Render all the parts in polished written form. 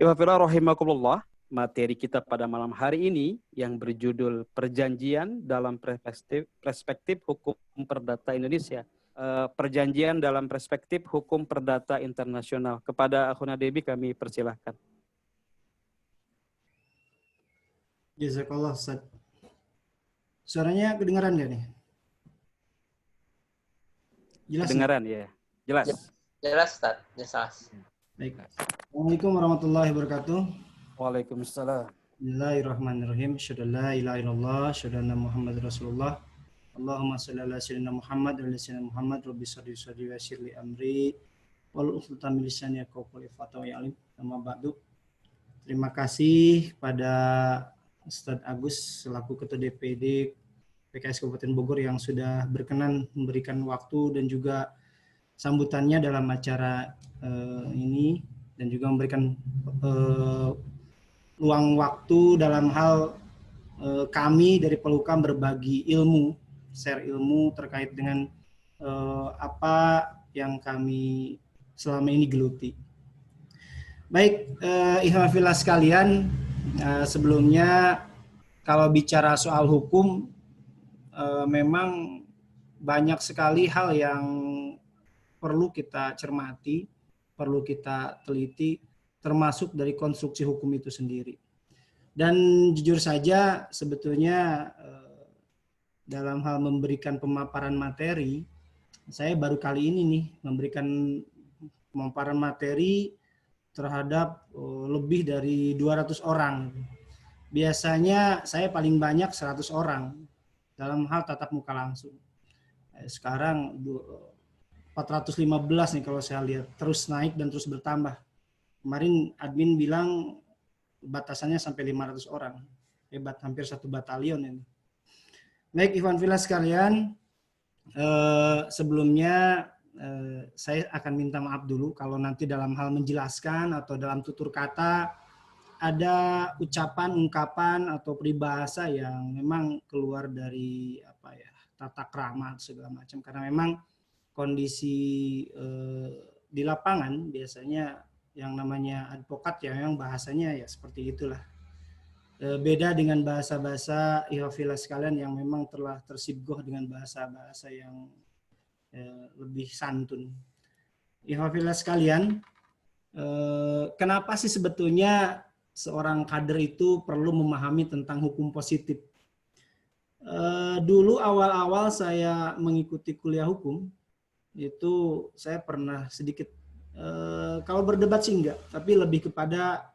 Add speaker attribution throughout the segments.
Speaker 1: Ikhwafillah rahimakumullah, materi kita pada malam hari ini yang berjudul Perjanjian dalam Perspektif Hukum Perdata Indonesia. Perjanjian dalam perspektif hukum perdata internasional. Kepada Akhuna Debi kami persilahkan.
Speaker 2: Jazakallah, Ustaz. Suaranya kedengaran nggak nih? Jelas
Speaker 1: kedengaran ya? Jelas.
Speaker 3: Jelas, Ustaz. Jelas.
Speaker 2: Baik. Assalamualaikum warahmatullahi wabarakatuh.
Speaker 1: Waalaikumsalam.
Speaker 2: Bismillahirrahmanirrahim. Asyhadu an la ilaha illallah, asyhadu anna Muhammadar Rasulullah. Allahumma shalli ala sayyidina Muhammad wa ala sayyidina Muhammad, rabbi shalli wa yassir li amri wal 'uqdatam min lisani yafqahu qawli wa ya'lam. Amma ba'du. Terima kasih pada Ustadz Agus selaku Ketua DPD PKS Kabupaten Bogor yang sudah berkenan memberikan waktu dan juga sambutannya dalam acara ini, dan juga memberikan luang waktu dalam hal kami dari Polhukam berbagi ilmu, share ilmu terkait dengan apa yang kami selama ini geluti. Baik, ikhwafillah sekalian, sebelumnya kalau bicara soal hukum, memang banyak sekali hal yang perlu kita cermati, perlu kita teliti, termasuk dari konstruksi hukum itu sendiri. Dan jujur saja sebetulnya dalam hal memberikan pemaparan materi, saya baru kali ini nih memberikan pemaparan materi terhadap lebih dari 200 orang. Biasanya saya paling banyak 100 orang dalam hal tatap muka langsung. Sekarang 415 nih kalau saya lihat, terus naik dan terus bertambah. Kemarin admin bilang batasannya sampai 500 orang. Hebat, hampir 1 batalion ini. Baik, ikhwan fillah sekalian, sebelumnya saya akan minta maaf dulu kalau nanti dalam hal menjelaskan atau dalam tutur kata ada ucapan, ungkapan atau peribahasa yang memang keluar dari tata krama segala macam, karena memang kondisi di lapangan biasanya yang namanya advokat ya memang bahasanya ya seperti itulah. Beda dengan bahasa-bahasa ikhwafillah sekalian yang memang telah tersibgoh dengan bahasa-bahasa yang lebih santun. Ikhwafillah sekalian, kenapa sih sebetulnya seorang kader itu perlu memahami tentang hukum positif? Dulu awal-awal saya mengikuti kuliah hukum, itu saya pernah sedikit, kalau berdebat sih enggak, tapi lebih kepada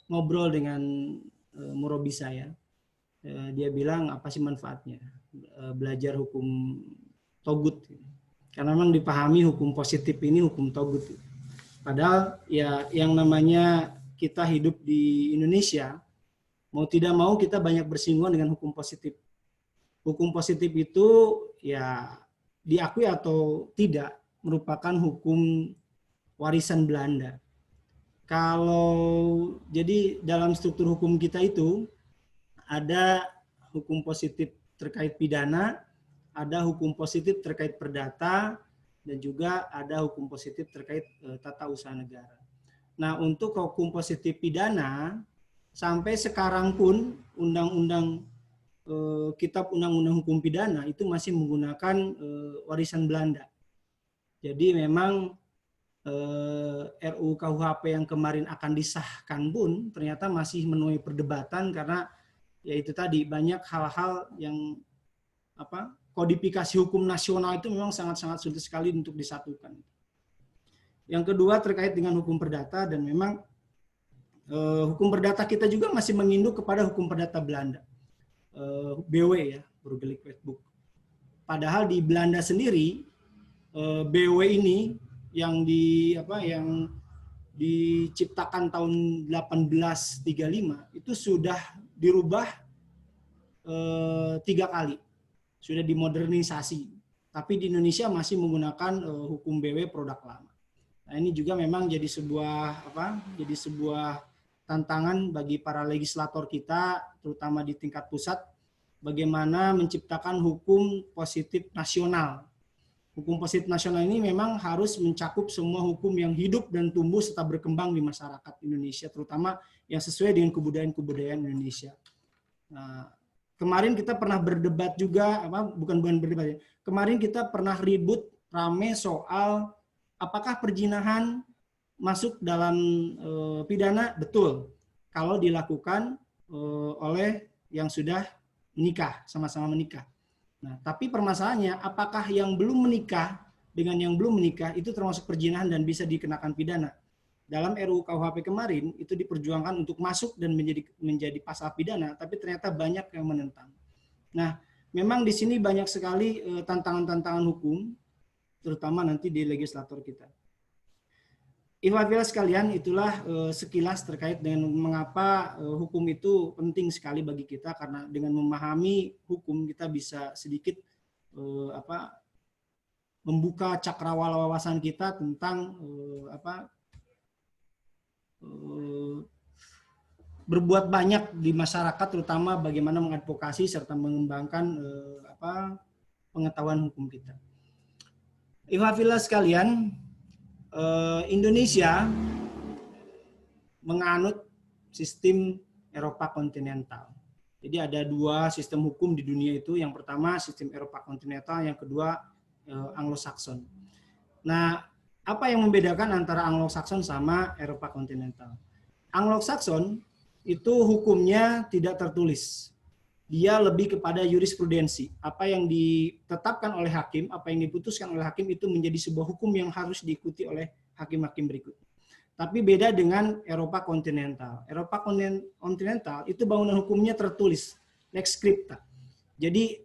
Speaker 2: ngobrol dengan murabi saya. Dia bilang, apa sih manfaatnya belajar hukum togut? Karena memang dipahami hukum positif ini hukum togut. Padahal ya yang namanya kita hidup di Indonesia, mau tidak mau kita banyak bersinggungan dengan hukum positif. Hukum positif itu ya diakui atau tidak merupakan hukum warisan Belanda. Kalau jadi dalam struktur hukum kita itu ada hukum positif terkait pidana, ada hukum positif terkait perdata, dan juga ada hukum positif terkait tata usaha negara. Nah, untuk hukum positif pidana sampai sekarang pun kitab undang-undang hukum pidana itu masih menggunakan warisan Belanda. Jadi memang RUU KUHP yang kemarin akan disahkan pun ternyata masih menuai perdebatan karena yaitu tadi banyak hal-hal yang kodifikasi hukum nasional itu memang sangat-sangat sulit sekali untuk disatukan. Yang kedua terkait dengan hukum perdata, dan memang hukum perdata kita juga masih menginduk kepada hukum perdata Belanda. BW ya, Burgerlijk Wetboek. Padahal di Belanda sendiri BW ini yang diciptakan tahun 1835 itu sudah dirubah 3 kali, sudah dimodernisasi. Tapi di Indonesia masih menggunakan hukum BW produk lama. Nah, ini juga memang jadi sebuah tantangan bagi para legislator kita, terutama di tingkat pusat, bagaimana menciptakan hukum positif nasional. Hukum positif nasional ini memang harus mencakup semua hukum yang hidup dan tumbuh serta berkembang di masyarakat Indonesia, terutama yang sesuai dengan kebudayaan Indonesia. Nah, kemarin kita pernah berdebat juga, bukan berdebat ya. Kemarin kita pernah ribut rame soal apakah perzinahan masuk dalam pidana. Betul, kalau dilakukan oleh yang sudah menikah, sama-sama menikah. Nah, tapi permasalahannya, apakah yang belum menikah dengan yang belum menikah itu termasuk perzinahan dan bisa dikenakan pidana? Dalam RUU KUHP kemarin itu diperjuangkan untuk masuk dan menjadi pasal pidana, tapi ternyata banyak yang menentang. Nah, memang di sini banyak sekali tantangan-tantangan hukum, terutama nanti di legislator kita. Ikhwah sekalian, itulah sekilas terkait dengan mengapa hukum itu penting sekali bagi kita, karena dengan memahami hukum kita bisa sedikit membuka cakrawala wawasan kita tentang berbuat banyak di masyarakat, terutama bagaimana mengadvokasi serta mengembangkan pengetahuan hukum kita. Ikhwah sekalian, Indonesia menganut sistem Eropa kontinental. Jadi ada dua sistem hukum di dunia itu. Yang pertama sistem Eropa kontinental, yang kedua Anglo-Saxon. Nah, apa yang membedakan antara Anglo-Saxon sama Eropa kontinental? Anglo-Saxon itu hukumnya tidak tertulis. Dia lebih kepada jurisprudensi. Apa yang ditetapkan oleh hakim, apa yang diputuskan oleh hakim itu menjadi sebuah hukum yang harus diikuti oleh hakim-hakim berikutnya. Tapi beda dengan Eropa kontinental. Eropa kontinental itu bangunan hukumnya tertulis, lex scripta. Jadi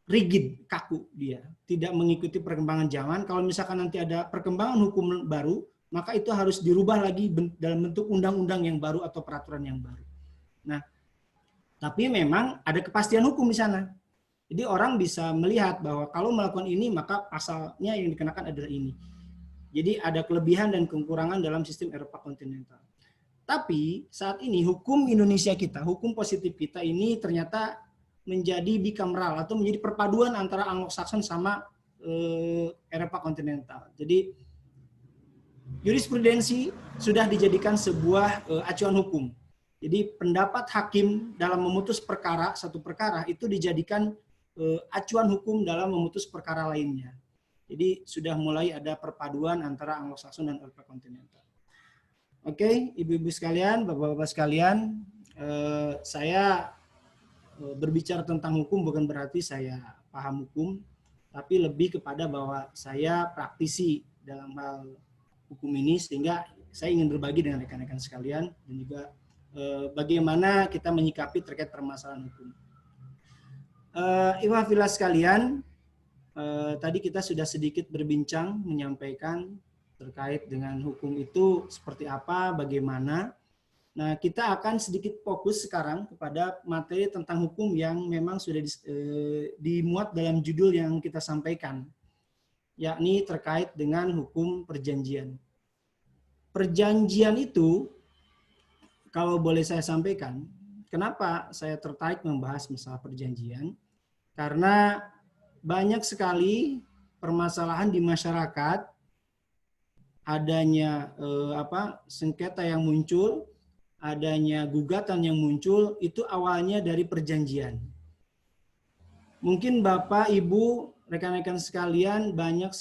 Speaker 2: rigid, kaku dia. Tidak mengikuti perkembangan zaman. Kalau misalkan nanti ada perkembangan hukum baru, maka itu harus dirubah lagi dalam bentuk undang-undang yang baru atau peraturan yang baru. Nah, tapi memang ada kepastian hukum di sana. Jadi orang bisa melihat bahwa kalau melakukan ini maka pasalnya yang dikenakan adalah ini. Jadi ada kelebihan dan kekurangan dalam sistem Eropa kontinental. Tapi saat ini hukum Indonesia kita, hukum positif kita ini ternyata menjadi bicameral atau menjadi perpaduan antara Anglo-Saxon sama Eropa kontinental. Jadi jurisprudensi sudah dijadikan sebuah acuan hukum. Jadi pendapat hakim dalam memutus perkara, satu perkara itu dijadikan acuan hukum dalam memutus perkara lainnya. Jadi sudah mulai ada perpaduan antara Anglo-Saxon dan Eropa kontinental. Oke, ibu-ibu sekalian, bapak-bapak sekalian, saya berbicara tentang hukum bukan berarti saya paham hukum, tapi lebih kepada bahwa saya praktisi dalam hal hukum ini, sehingga saya ingin berbagi dengan rekan-rekan sekalian dan juga bagaimana kita menyikapi terkait permasalahan hukum. Ikhwah fillah sekalian, tadi kita sudah sedikit berbincang menyampaikan terkait dengan hukum itu seperti apa, bagaimana. Nah, kita akan sedikit fokus sekarang kepada materi tentang hukum yang memang sudah dimuat dalam judul yang kita sampaikan, yakni terkait dengan hukum perjanjian. Perjanjian itu, kalau boleh saya sampaikan, kenapa saya tertarik membahas masalah perjanjian? Karena banyak sekali permasalahan di masyarakat, adanya sengketa yang muncul, adanya gugatan yang muncul, itu awalnya dari perjanjian. Mungkin Bapak, Ibu, rekan-rekan sekalian banyak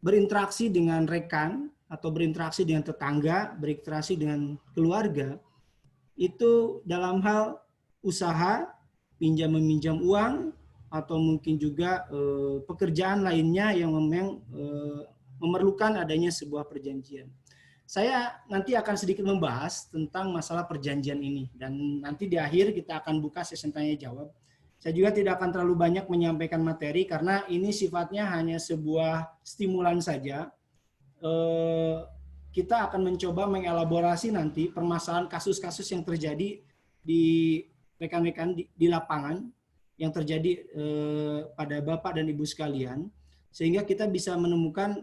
Speaker 2: berinteraksi dengan rekan atau berinteraksi dengan tetangga, berinteraksi dengan keluarga, itu dalam hal usaha, pinjam-meminjam uang, atau mungkin juga pekerjaan lainnya yang memang memerlukan adanya sebuah perjanjian. Saya nanti akan sedikit membahas tentang masalah perjanjian ini, dan nanti di akhir kita akan buka sesi tanya jawab. Saya juga tidak akan terlalu banyak menyampaikan materi karena ini sifatnya hanya sebuah stimulan saja. Kita akan mencoba mengelaborasi nanti permasalahan kasus-kasus yang terjadi di rekan-rekan di lapangan, yang terjadi pada Bapak dan Ibu sekalian, sehingga kita bisa menemukan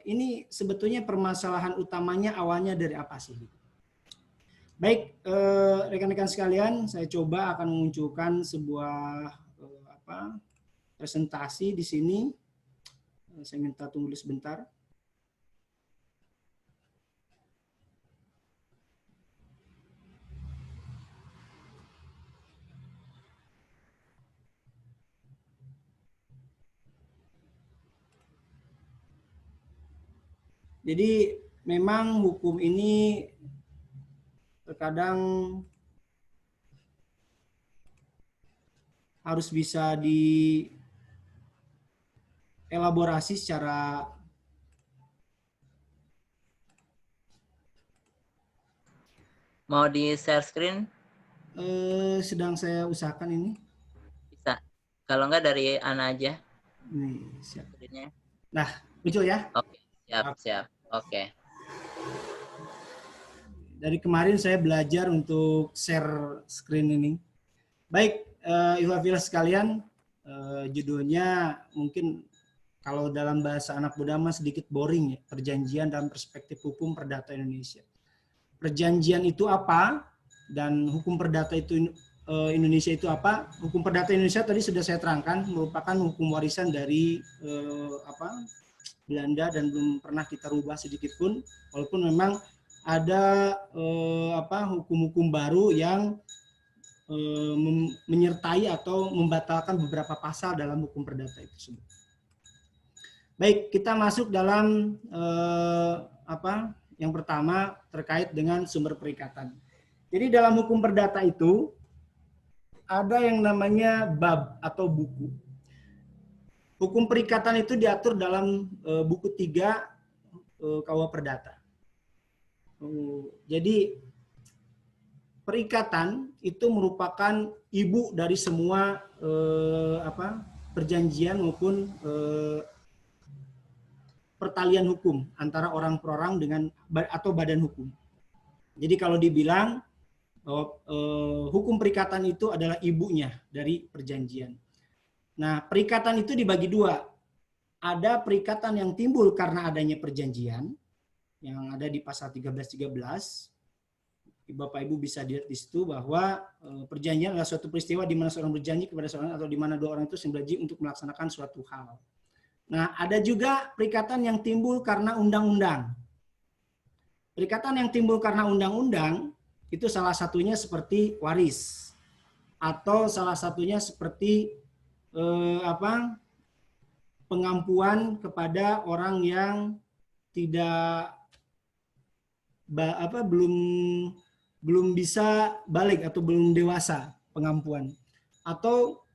Speaker 2: ini sebetulnya permasalahan utamanya awalnya dari apa sih. Baik, rekan-rekan sekalian, saya coba akan memunculkan sebuah presentasi di sini. Saya minta tunggu dulu sebentar. Jadi memang hukum ini terkadang harus bisa dielaborasi secara
Speaker 3: Mau di share screen?
Speaker 2: sedang saya usahakan ini.
Speaker 3: Bisa. Kalau enggak dari Ana aja.
Speaker 2: Nih, siap.
Speaker 3: Screen-nya.
Speaker 2: Nah, muncul ya.
Speaker 3: Oke, siap. Oke.
Speaker 2: Dari kemarin saya belajar untuk share screen ini. Baik, Ibu sekalian, judulnya mungkin kalau dalam bahasa anak muda mah sedikit boring ya, perjanjian dalam perspektif hukum perdata Indonesia. Perjanjian itu apa dan hukum perdata itu Indonesia itu apa? Hukum perdata Indonesia tadi sudah saya terangkan merupakan hukum warisan dari Belanda dan belum pernah kita rubah sedikit pun, walaupun memang ada hukum-hukum baru yang menyertai atau membatalkan beberapa pasal dalam hukum perdata itu tersebut. Baik, kita masuk dalam yang pertama terkait dengan sumber perikatan. Jadi dalam hukum perdata itu ada yang namanya bab atau buku. Hukum perikatan itu diatur dalam buku 3 KUH Perdata. Jadi perikatan itu merupakan ibu dari semua perjanjian maupun pertalian hukum antara orang per orang dengan atau badan hukum. Jadi kalau dibilang bahwa hukum perikatan itu adalah ibunya dari perjanjian. Nah, perikatan itu dibagi dua. Ada perikatan yang timbul karena adanya perjanjian yang ada di pasal 1313. Bapak Ibu bisa lihat di situ bahwa perjanjian adalah suatu peristiwa di mana seorang berjanji kepada seorang atau di mana dua orang itu saling berjanji untuk melaksanakan suatu hal. Nah, ada juga perikatan yang timbul karena undang-undang. Perikatan yang timbul karena undang-undang itu salah satunya seperti waris atau salah satunya seperti pengampuan kepada orang yang tidak belum bisa balik atau belum dewasa, pengampuan. Atau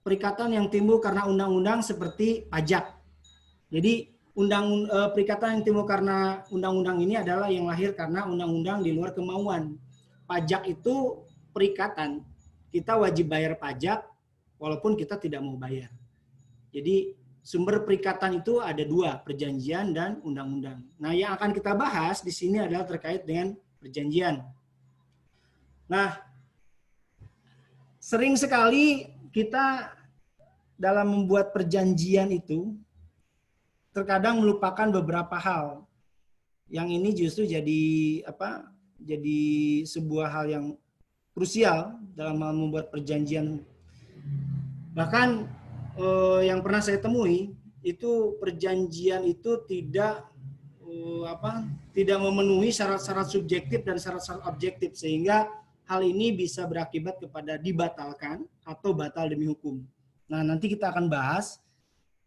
Speaker 2: perikatan yang timbul karena undang-undang seperti pajak. Jadi perikatan yang timbul karena undang-undang ini adalah yang lahir karena undang-undang di luar kemauan. Pajak itu perikatan. Kita wajib bayar pajak walaupun kita tidak mau bayar. Jadi sumber perikatan itu ada dua, perjanjian dan undang-undang. Nah, yang akan kita bahas di sini adalah terkait dengan perjanjian. Nah, sering sekali kita dalam membuat perjanjian itu terkadang melupakan beberapa hal. Yang ini justru jadi sebuah hal yang krusial dalam membuat perjanjian. Bahkan yang pernah saya temui itu perjanjian itu tidak memenuhi syarat-syarat subjektif dan syarat-syarat objektif, sehingga hal ini bisa berakibat kepada dibatalkan atau batal demi hukum. Nah, nanti kita akan bahas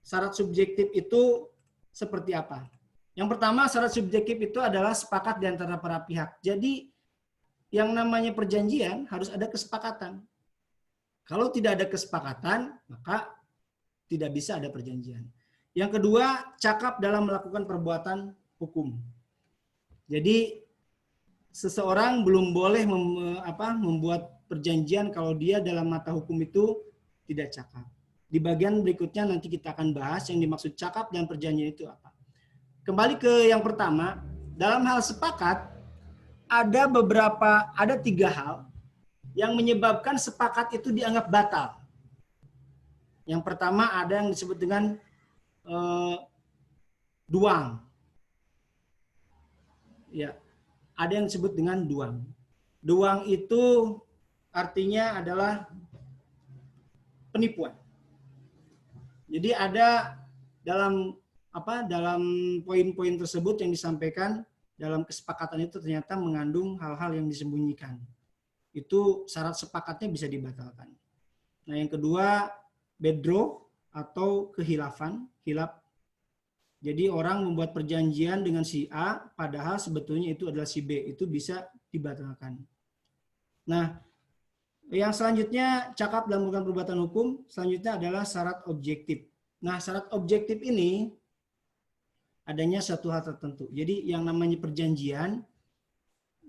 Speaker 2: syarat subjektif itu seperti apa. Yang pertama, syarat subjektif itu adalah sepakat di antara para pihak. Jadi yang namanya perjanjian harus ada kesepakatan. Kalau tidak ada kesepakatan, maka tidak bisa ada perjanjian. Yang kedua, cakap dalam melakukan perbuatan hukum. Jadi seseorang belum boleh membuat perjanjian kalau dia dalam mata hukum itu tidak cakap. Di bagian berikutnya nanti kita akan bahas yang dimaksud cakap dan perjanjian itu apa. Kembali ke yang pertama, dalam hal sepakat ada 3 hal yang menyebabkan sepakat itu dianggap batal. Yang pertama ada yang disebut dengan duang. Ya, ada yang disebut dengan duang. Duang itu artinya adalah penipuan. Jadi ada dalam dalam poin-poin tersebut yang disampaikan dalam kesepakatan itu ternyata mengandung hal-hal yang disembunyikan. Itu syarat sepakatnya bisa dibatalkan. Nah, yang kedua, bedroh atau kehilafan, hilaf. Jadi orang membuat perjanjian dengan si A, padahal sebetulnya itu adalah si B, itu bisa dibatalkan. Nah, yang selanjutnya cakap dalam melakukan perbuatan hukum, selanjutnya adalah syarat objektif. Nah, syarat objektif ini adanya satu hal tertentu. Jadi yang namanya perjanjian,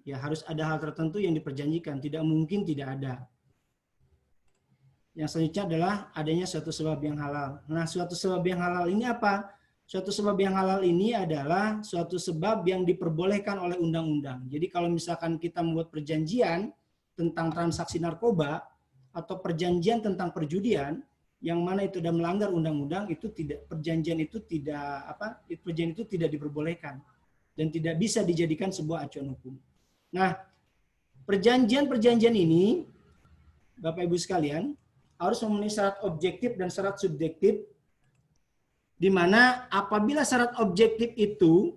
Speaker 2: ya harus ada hal tertentu yang diperjanjikan, tidak mungkin tidak ada. Yang selanjutnya adalah adanya suatu sebab yang halal. Nah, suatu sebab yang halal ini apa? Suatu sebab yang halal ini adalah suatu sebab yang diperbolehkan oleh undang-undang. Jadi kalau misalkan kita membuat perjanjian tentang transaksi narkoba atau perjanjian tentang perjudian, yang mana itu sudah melanggar undang-undang, itu tidak, perjanjian itu tidak diperbolehkan dan tidak bisa dijadikan sebuah acuan hukum. Nah, perjanjian-perjanjian ini, Bapak Ibu sekalian, harus memenuhi syarat objektif dan syarat subjektif, di mana apabila syarat objektif itu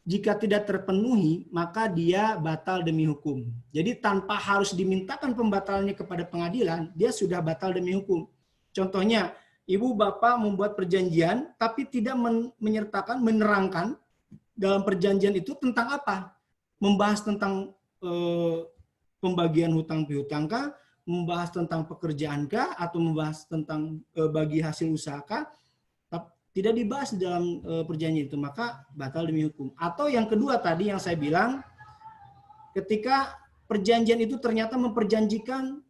Speaker 2: jika tidak terpenuhi, maka dia batal demi hukum. Jadi tanpa harus dimintakan pembatalannya kepada pengadilan, dia sudah batal demi hukum. Contohnya, ibu bapak membuat perjanjian, tapi tidak menyertakan, menerangkan dalam perjanjian itu tentang apa. Membahas tentang pembagian hutang piutangkah, membahas tentang pekerjaankah, atau membahas tentang bagi hasil usahakah, tidak dibahas di dalam perjanjian itu, maka batal demi hukum. Atau yang kedua tadi yang saya bilang, ketika perjanjian itu ternyata memperjanjikan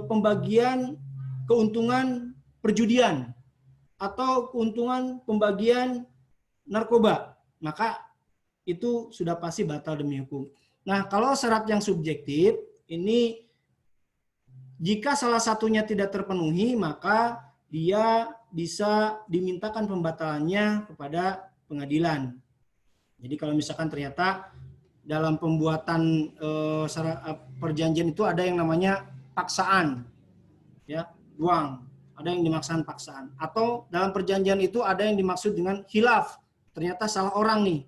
Speaker 2: pembagian keuntungan perjudian atau keuntungan pembagian narkoba, maka itu sudah pasti batal demi hukum. Nah, kalau syarat yang subjektif ini, jika salah satunya tidak terpenuhi, maka dia bisa dimintakan pembatalannya kepada pengadilan. Jadi kalau misalkan ternyata dalam pembuatan perjanjian itu ada yang namanya paksaan, ya, uang, ada yang dimaksud paksaan, atau dalam perjanjian itu ada yang dimaksud dengan khilaf, ternyata salah orang nih,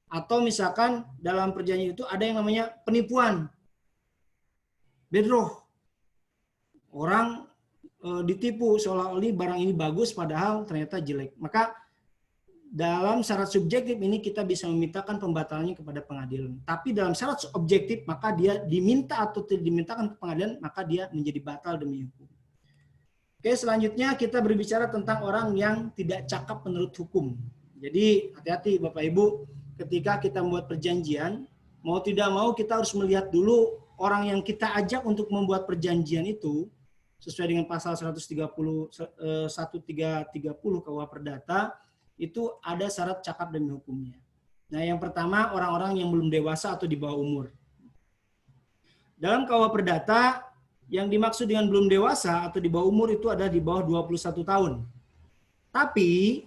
Speaker 2: atau misalkan dalam perjanjian itu ada yang namanya penipuan, bedroh, orang ditipu seolah-olah barang ini bagus padahal ternyata jelek. Maka dalam syarat subjektif ini kita bisa memintakan pembatalannya kepada pengadilan. Tapi dalam syarat objektif maka dia diminta atau tidak dimintakan ke pengadilan, maka dia menjadi batal demi hukum. Oke, selanjutnya kita berbicara tentang orang yang tidak cakap menurut hukum. Jadi hati-hati Bapak Ibu, ketika kita membuat perjanjian, mau tidak mau kita harus melihat dulu orang yang kita ajak untuk membuat perjanjian itu sesuai dengan pasal 1330 KUH Perdata, itu ada syarat cakap demi hukumnya. Nah, yang pertama orang-orang yang belum dewasa atau di bawah umur. Dalam KUH Perdata, yang dimaksud dengan belum dewasa atau di bawah umur itu adalah di bawah 21 tahun. Tapi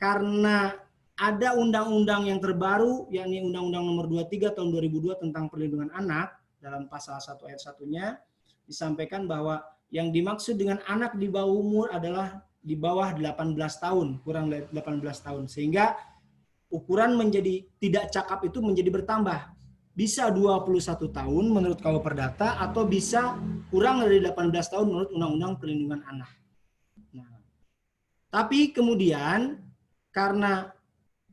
Speaker 2: karena ada undang-undang yang terbaru, yakni Undang-Undang Nomor 23 Tahun 2002 tentang Perlindungan Anak, dalam pasal 1 ayat 1-nya disampaikan bahwa yang dimaksud dengan anak di bawah umur adalah di bawah 18 tahun, kurang dari 18 tahun. Sehingga ukuran menjadi tidak cakap itu menjadi bertambah. Bisa 21 tahun menurut KUH Perdata atau bisa kurang dari 18 tahun menurut Undang-Undang Perlindungan Anak. Nah, tapi kemudian karena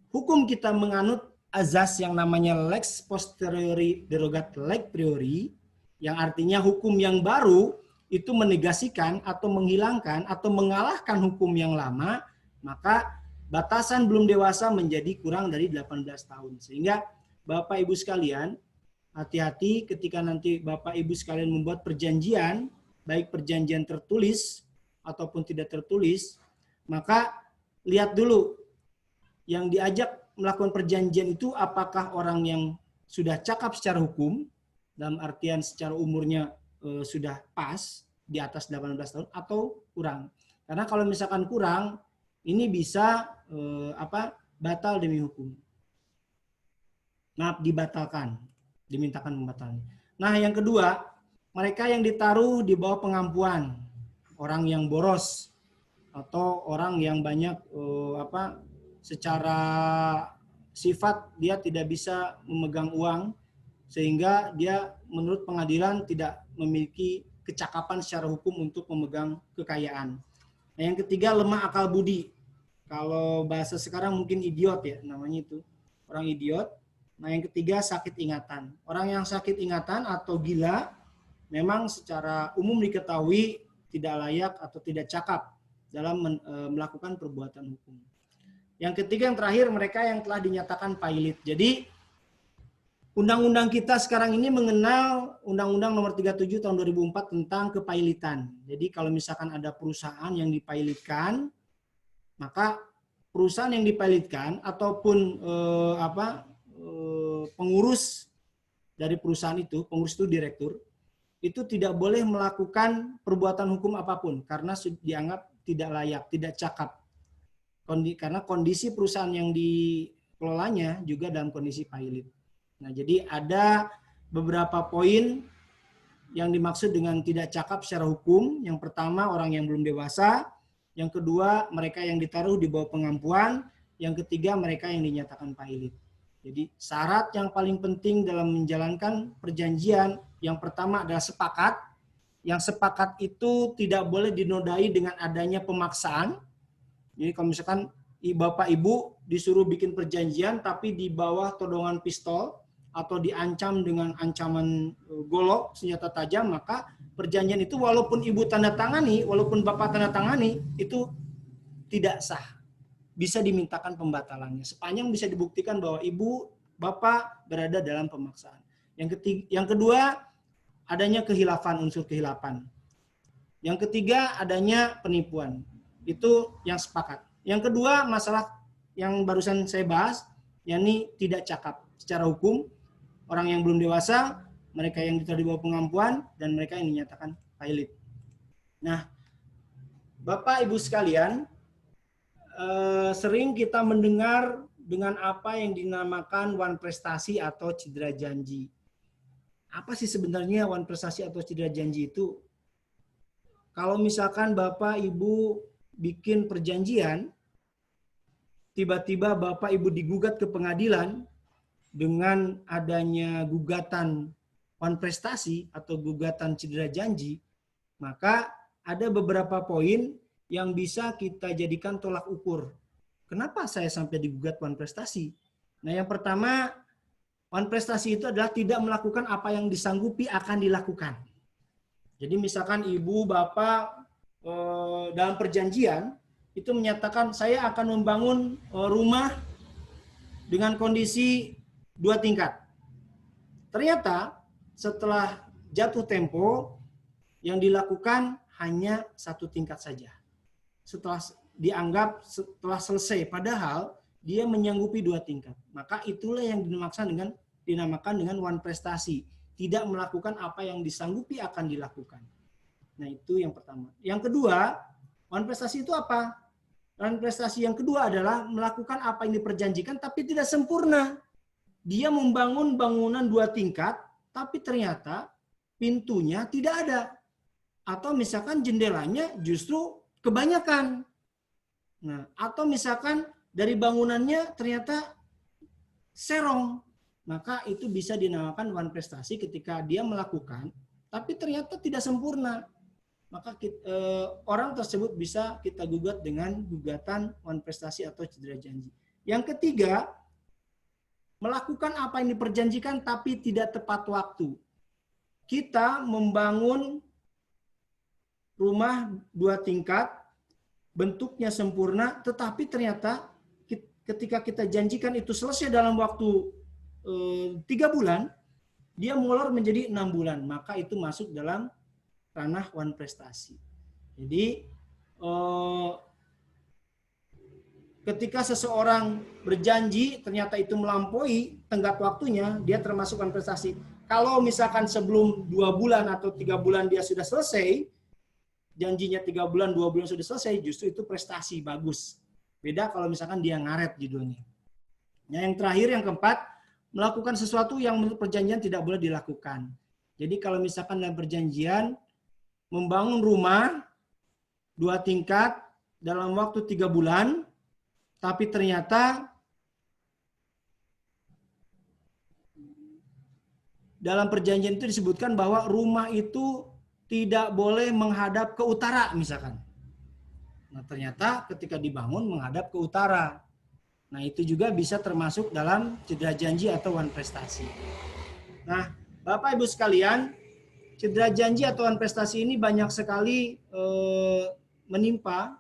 Speaker 2: hukum kita menganut azas yang namanya lex posteriori derogat leg priori, yang artinya hukum yang baru itu menegasikan atau menghilangkan atau mengalahkan hukum yang lama, maka batasan belum dewasa menjadi kurang dari 18 tahun. Sehingga Bapak Ibu sekalian, hati-hati ketika nanti Bapak Ibu sekalian membuat perjanjian, baik perjanjian tertulis ataupun tidak tertulis, maka lihat dulu yang diajak melakukan perjanjian itu apakah orang yang sudah cakap secara hukum, dalam artian secara umurnya sudah pas di atas 18 tahun atau kurang. Karena kalau misalkan kurang, ini bisa batal demi hukum. Maaf, dibatalkan, dimintakan pembatalan. Nah, yang kedua, mereka yang ditaruh di bawah pengampuan, orang yang boros atau orang yang banyak secara sifat dia tidak bisa memegang uang sehingga dia menurut pengadilan tidak memiliki kecakapan secara hukum untuk memegang kekayaan. Nah, yang ketiga lemah akal budi. Kalau bahasa sekarang mungkin idiot ya namanya itu. Orang idiot. Nah, yang ketiga sakit ingatan. Orang yang sakit ingatan atau gila memang secara umum diketahui tidak layak atau tidak cakap dalam melakukan perbuatan hukum. Yang ketiga, yang terakhir, mereka yang telah dinyatakan pailit. Jadi, undang-undang kita sekarang ini mengenal Undang-Undang Nomor 37 Tahun 2004 tentang kepailitan. Jadi, kalau misalkan ada perusahaan yang dipailitkan, maka perusahaan yang dipailitkan ataupun pengurus dari perusahaan itu, pengurus itu direktur, itu tidak boleh melakukan perbuatan hukum apapun karena dianggap tidak layak, tidak cakap. Karena kondisi perusahaan yang dikelolanya juga dalam kondisi pailit. Nah, jadi ada beberapa poin yang dimaksud dengan tidak cakap secara hukum. Yang pertama, orang yang belum dewasa. Yang kedua, mereka yang ditaruh di bawah pengampuan. Yang ketiga, mereka yang dinyatakan pailit. Jadi syarat yang paling penting dalam menjalankan perjanjian, yang pertama adalah sepakat. Yang sepakat itu tidak boleh dinodai dengan adanya pemaksaan. Jadi kalau misalkan bapak ibu disuruh bikin perjanjian tapi di bawah todongan pistol atau diancam dengan ancaman golok, senjata tajam, maka perjanjian itu walaupun ibu tanda tangani, walaupun bapak tanda tangani, itu tidak sah. Bisa dimintakan pembatalannya. Sepanjang bisa dibuktikan bahwa ibu, bapak berada dalam pemaksaan. Yang kedua, adanya kehilafan, unsur kehilafan. Yang ketiga, adanya penipuan. Itu yang sepakat. Yang kedua, masalah yang barusan saya bahas, yakni tidak cakap secara hukum, orang yang belum dewasa, mereka yang ditaruh di bawah pengampuan, dan mereka yang dinyatakan pailit. Nah, Bapak Ibu sekalian, sering kita mendengar dengan apa yang dinamakan wan prestasi atau cedera janji. Apa sih sebenarnya wan prestasi atau cedera janji itu? Kalau misalkan Bapak Ibu bikin perjanjian, tiba-tiba Bapak Ibu digugat ke pengadilan dengan adanya gugatan wan prestasi atau gugatan cedera janji, maka ada beberapa poin yang bisa kita jadikan tolak ukur. Kenapa saya sampai digugat wan prestasi? Nah, yang pertama, wan prestasi itu adalah tidak melakukan apa yang disanggupi akan dilakukan. Jadi misalkan ibu, bapak dalam perjanjian itu menyatakan saya akan membangun rumah dengan kondisi 2 tingkat. Ternyata setelah jatuh tempo yang dilakukan hanya 1 tingkat saja. Setelah selesai, padahal dia menyanggupi 2 tingkat. Maka itulah yang dinamakan dengan wan prestasi. Tidak melakukan apa yang disanggupi akan dilakukan. Nah, itu yang pertama. Yang kedua, wan prestasi itu apa? Wan prestasi yang kedua adalah melakukan apa yang diperjanjikan tapi tidak sempurna. Dia membangun bangunan 2 tingkat, tapi ternyata pintunya tidak ada. Atau misalkan jendelanya justru kebanyakan. Nah, atau misalkan dari bangunannya ternyata serong, maka itu bisa dinamakan wan prestasi ketika dia melakukan, tapi ternyata tidak sempurna. Maka orang tersebut bisa kita gugat dengan gugatan wan prestasi atau cedera janji. Yang ketiga, melakukan apa yang diperjanjikan tapi tidak tepat waktu. Kita membangun rumah 2 tingkat, bentuknya sempurna, tetapi ternyata ketika kita janjikan itu selesai dalam waktu 3 bulan, dia molor menjadi 6 bulan. Maka itu masuk dalam ranah wan prestasi. Jadi ketika seseorang berjanji ternyata itu melampaui tenggat waktunya, dia termasuk wan prestasi. Kalau misalkan sebelum 2 bulan atau 3 bulan dia sudah selesai, janjinya 3 bulan, 2 bulan sudah selesai, justru itu prestasi bagus. Beda kalau misalkan dia ngaret judulnya. Nah, yang terakhir, yang keempat, melakukan sesuatu yang menurut perjanjian tidak boleh dilakukan. Jadi kalau misalkan dalam perjanjian membangun rumah 2 tingkat dalam waktu 3 bulan, tapi ternyata dalam perjanjian itu disebutkan bahwa rumah itu tidak boleh menghadap ke utara misalkan. Nah, ternyata ketika dibangun menghadap ke utara. Nah, itu juga bisa termasuk dalam cedera janji atau wan prestasi. Nah, Bapak Ibu sekalian, cedera janji atau wan prestasi ini banyak sekali menimpa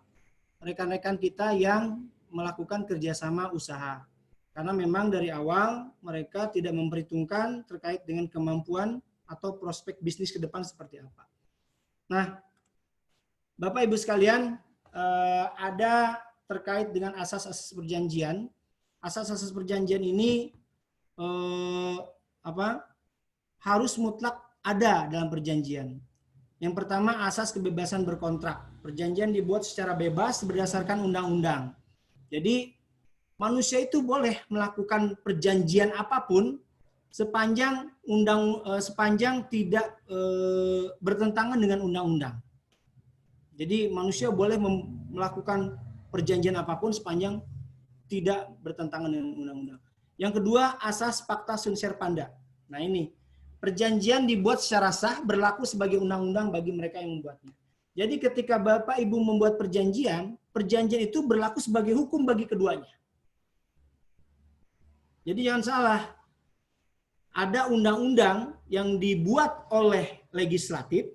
Speaker 2: rekan-rekan kita yang melakukan kerjasama usaha. Karena memang dari awal mereka tidak memperhitungkan terkait dengan kemampuan atau prospek bisnis ke depan seperti apa. Nah, Bapak Ibu sekalian, ada terkait dengan asas-asas perjanjian. Asas-asas perjanjian ini harus mutlak ada dalam perjanjian. Yang pertama, asas kebebasan berkontrak. Perjanjian dibuat secara bebas berdasarkan undang-undang. Jadi manusia itu boleh melakukan perjanjian apapun sepanjang tidak bertentangan dengan undang-undang. Jadi manusia boleh melakukan perjanjian apapun sepanjang tidak bertentangan dengan undang-undang. Yang kedua, asas Pacta Sunt Servanda. Nah ini, perjanjian dibuat secara sah, berlaku sebagai undang-undang bagi mereka yang membuatnya. Jadi ketika Bapak Ibu membuat perjanjian, perjanjian itu berlaku sebagai hukum bagi keduanya. Jadi jangan salah, ada undang-undang yang dibuat oleh legislatif,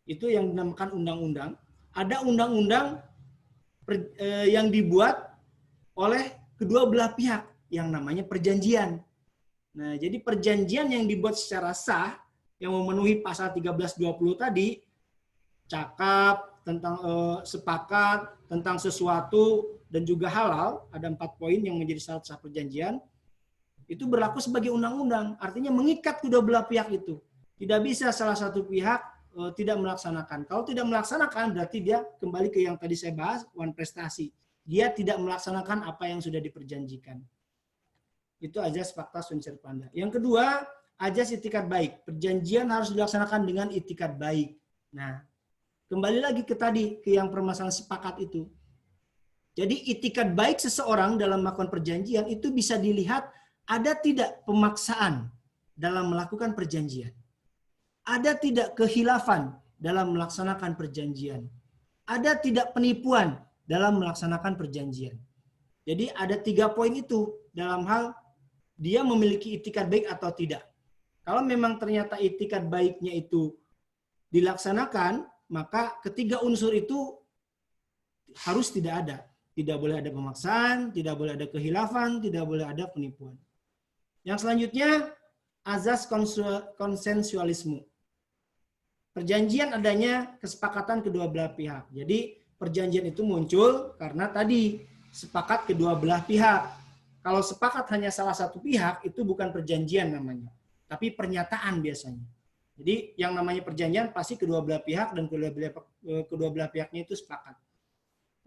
Speaker 2: itu yang dinamakan undang-undang. Ada undang-undang yang dibuat oleh kedua belah pihak yang namanya perjanjian. Nah, jadi perjanjian yang dibuat secara sah yang memenuhi pasal 1320 tadi, cakap tentang sepakat tentang sesuatu dan juga halal, ada 4 poin yang menjadi syarat sah perjanjian, itu berlaku sebagai undang-undang, artinya mengikat kedua belah pihak itu. Tidak bisa salah satu pihak tidak melaksanakan. Kalau tidak melaksanakan berarti dia kembali ke yang tadi saya bahas, wan prestasi. Dia tidak melaksanakan apa yang sudah diperjanjikan. Itu azas Pacta Sunt Servanda. Yang kedua, azas itikat baik. Perjanjian harus dilaksanakan dengan itikat baik. Nah, kembali lagi ke tadi, ke yang permasalahan sepakat itu. Jadi itikat baik seseorang dalam melakukan perjanjian itu bisa dilihat ada tidak pemaksaan dalam melakukan perjanjian. Ada tidak kehilafan dalam melaksanakan perjanjian. Ada tidak penipuan dalam melaksanakan perjanjian. Jadi ada 3 poin itu dalam hal dia memiliki itikat baik atau tidak. Kalau memang ternyata itikat baiknya itu dilaksanakan, maka ketiga unsur itu harus tidak ada. Tidak boleh ada pemaksaan, tidak boleh ada kehilafan, tidak boleh ada penipuan. Yang selanjutnya, azas konsensualisme. Perjanjian adanya kesepakatan kedua belah pihak. Jadi perjanjian itu muncul karena tadi sepakat kedua belah pihak. Kalau sepakat hanya salah satu pihak, itu bukan perjanjian namanya, tapi pernyataan biasanya. Jadi yang namanya perjanjian pasti kedua belah pihak dan kedua belah pihaknya itu sepakat.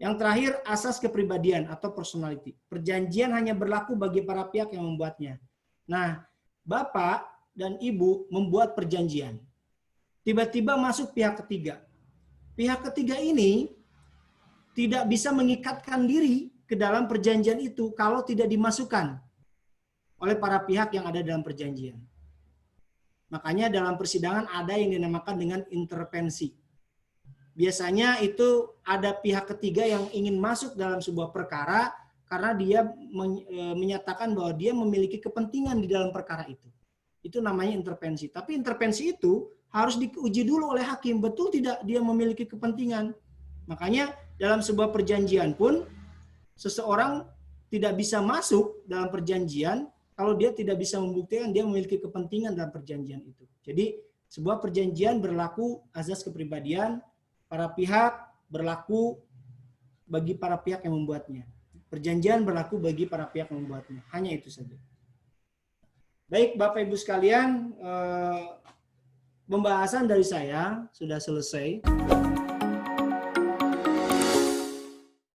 Speaker 2: Yang terakhir, asas kepribadian atau personality. Perjanjian hanya berlaku bagi para pihak yang membuatnya. Nah, Bapak dan Ibu membuat perjanjian. Tiba-tiba masuk pihak ketiga. Pihak ketiga ini tidak bisa mengikatkan diri ke dalam perjanjian itu kalau tidak dimasukkan oleh para pihak yang ada dalam perjanjian. Makanya dalam persidangan ada yang dinamakan dengan intervensi. Biasanya itu ada pihak ketiga yang ingin masuk dalam sebuah perkara karena dia menyatakan bahwa dia memiliki kepentingan di dalam perkara itu. Itu namanya intervensi. Tapi intervensi itu harus diuji dulu oleh hakim. Betul tidak dia memiliki kepentingan? Makanya dalam sebuah perjanjian pun seseorang tidak bisa masuk dalam perjanjian kalau dia tidak bisa membuktikan dia memiliki kepentingan dalam perjanjian itu. Jadi sebuah perjanjian berlaku azas kepribadian, para pihak berlaku bagi para pihak yang membuatnya. Perjanjian berlaku bagi para pihak yang membuatnya. Hanya itu saja. Baik Bapak Ibu sekalian, pembahasan dari saya sudah selesai.